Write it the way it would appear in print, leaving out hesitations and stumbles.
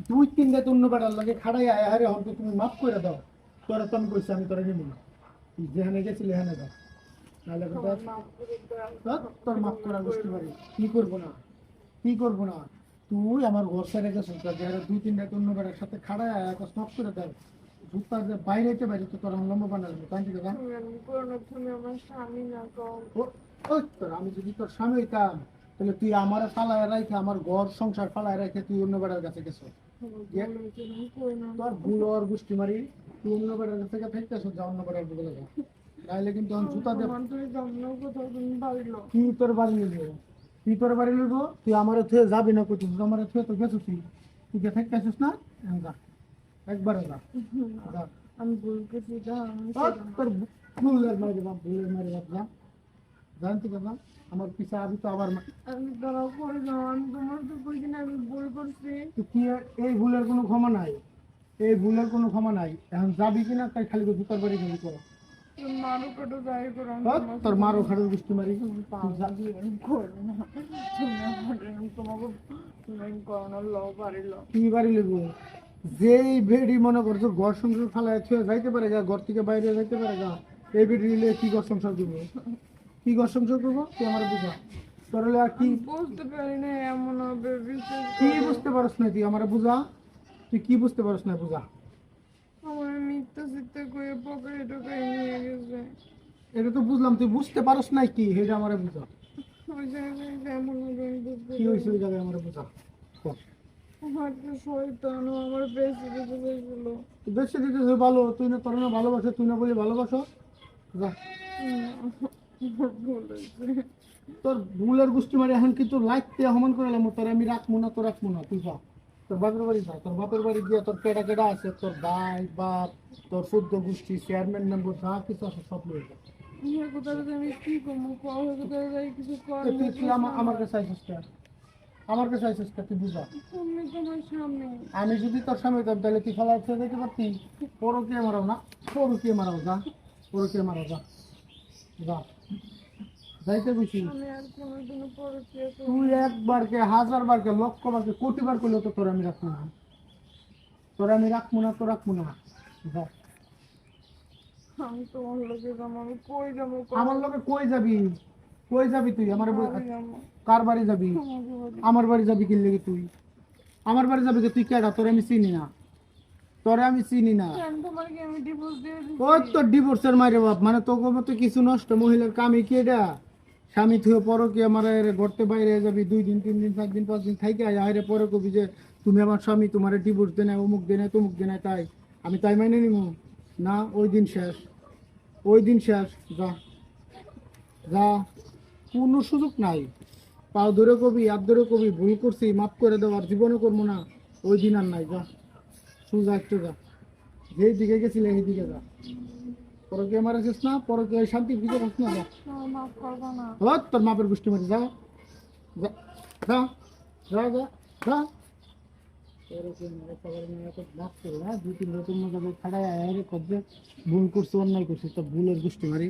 দুই তিন রাত অন্য বেড়ার লাগে খাড়াই আয় হারে হন তুমি মাফ করে দাও। তোরা তো আমি কইছি আমি তোরা নিব না, তুই যেখানে গেছিলি এখানে যাও, নাহলে আমার মাফ করে দাও। তোর মাফ করা বুঝতে পারি কি করবো না, কি করবো না। তুই আমার ঘর ছেড়ে গেছিস, দুই তিন রাত অন্য বেড়ার সাথে খাড়াই আয় একটা মাফ করে দাও। জুতার যে বাইরে হইতে বাইরে তো তোর লম্বা বানাবো কান থেকে গান। তুমি এমন করো না, তুমি আমার স্বামী না কও। ওই তোর আমি যদি তোর স্বামী হইতাম তাহলে তুই আমার ফালায় রাখে আমার ঘর সংসার ফালায় রাখে তুই অন্য বেড়ার কাছে গেছো। তোর ভুল আর গোষ্ঠী মারি, তুই অন্য বেড়ার কাছে থাকতেছ, যা অন্য বেড়ার দিকে যা, নাইলে কিন্তু আমি জুতা দেব। কি তোর বাড়ি নিবো, তুই তোর বাড়ি নিবো, তুই আমার থুয়ে যাবি না কোথাও, আমার থুয়ে তো গেছো তুই, তুই যে থাকতেছিস না, যা একবারে যা, যা। আমি ভুল করছি, তোর ভুলের মারি বাপ, ভুলের মারি বাপ, যা জানতে পারলাম আমার পিছা আমি তো আবার আমি ধরা করে যাও। আমি তোমার তো কই কিনা আমি ভুল করছি। কি এই ভুলের কোনো ক্ষমা নাই, এই ভুলের কোনো ক্ষমা নাই, এখন যাবি কিনা তাই খালি জুতার বাড়ি গেলি করো। মারো কাটো যাই করো, তোর মারো খাড়ো বৃষ্টি মারি তোমাকে করোনা ল পারিল। কি বাড়ি লিখবো, যেই বেডি মনে করছো ঘর সংসার ফালায় ছুঁয়ে যাইতে পারে গা, ঘর থেকে বাইরে যাইতে পারে গা, এই বেডি নিলে কি ঘর সংসার করবো, কি ঘর সংসার করবো তুই আমার বুঝা। তোর হলে আর কি বুঝতে পারি না এমন হবে, বিশ্বাস কি বুঝতে পারস না তুই আমার বুঝা, তুই কি বুঝতে পারস না বুঝা। আমার মিথ্যা চিত্তে করে পকেটে ঢোকাই নিয়ে গেছে। এটা তো বুঝলাম, তুই বুঝতে পারস নাই কি সেটা আমার বুঝা, ওই জায়গায় এমন হবে আমি বুঝতে কি হয়েছে ওই জায়গায় আমার বুঝা। আমার তো শয়তান ও আমার বেশি দিতে চাইছিল। বেশি দিতেছে ভালো, তুই না তোর না ভালোবাসো, তুই না বলি ভালোবাসো, যা। আমার ভুল হয়েছে। তোর ভুলের গোষ্ঠী মারি এখন কিন্তু লাইতে সমান করে এলাম, তোর আমি রাখবো না, তো রাখবো না, তুই যা তোর বাপের বাড়ি যা, তোর বাপের বাড়ি গিয়ে তোর কেডা কেডা আছে, তোর ভাই বাপ, তোর সদ্য গোষ্ঠী চেয়ারম্যান মেম্বার যা কিছু আছে সব নিয়ে যা। কোথাও আমি কি করবো, কোথাও যাই কিছু তুই আমার কাছে আইসিস কেন, আমার কাছে আইসিস কেন, তুই বুঝা। তুমি তোমার সামনে আমি যদি তোর সামনে হতাম তাহলে তুই ফেলা ছেড়ে দিতে পারতি, পরকে মারাও না, পরকে মারাও, যা পরকে মারাও, যা যা যাইতে বুঝি। আমি আর কোনোদিনও পরকীয়া করব তুই একবার কে হাজার বার কে লক্ষ বার কে কোটি বার করলে তো তোর আমি রাখবো না, তোর আমি রাখবো না, তো রাখবো না, যা। আমি তোমার লোকে যাবো, আমি কই যাবো, আমার লোকে কই যাবি, কই যাবি তুই আমার বাড়ি যাবো, কার বাড়ি যাবি, তোমাকে বাড়ি। আমার বাড়ি যাবি কি লেগে তুই, আমার বাড়ি যাবি কি তুই কেডা, তোরে আমি চিনি না, তোরে আমি চিনি না। কেন তোমাকে আমি ডিভোর্স দিয়ে দিচ্ছি? ওই তোর ডিভোর্সের মায়ের বাপ, মানে তোকে মতো কিছু নষ্ট মহিলার কামই কি এটা, স্বামী থুয়ে পরো কি আমার ঘরতে বাইরে যাবি 2 দিন 3 দিন 4 দিন 5 দিন থাইকে আয় পরে কবি যে তুমি আমার স্বামী, তোমার ডিভোর্স দেয় না, অমুক দেয় না, তমুক দেয় না, তাই আমি তাই মাইনে নিব না, ওই দিন শেষ, ওই দিন শেষ, যা যা, কোনো সুযোগ নাই, পাও ধরে কবি হাত ধরে কবি ভুল করছি মাফ করে দেওয়ার জীবনে করবো না, ওই দিন আর নাই, যা সোজা একটু যা, যেই দিকে গেছিলে সেই দিকে যা, পরকে মারাছিস না, পরকে শান্তি দিকে রাখ না, যা। মাফ করবো না। ও তোর মাপের গোষ্ঠী মারি, যা যা যা যা যা যা। পরকে মারে সবার মেয়ে তো মাফ করো না, 2-3 রকম জায়গায় খাড়ায় আয় রে কবে ভুল করছো অন্যায় করছিস, তো ভুলের গোষ্ঠী মারি।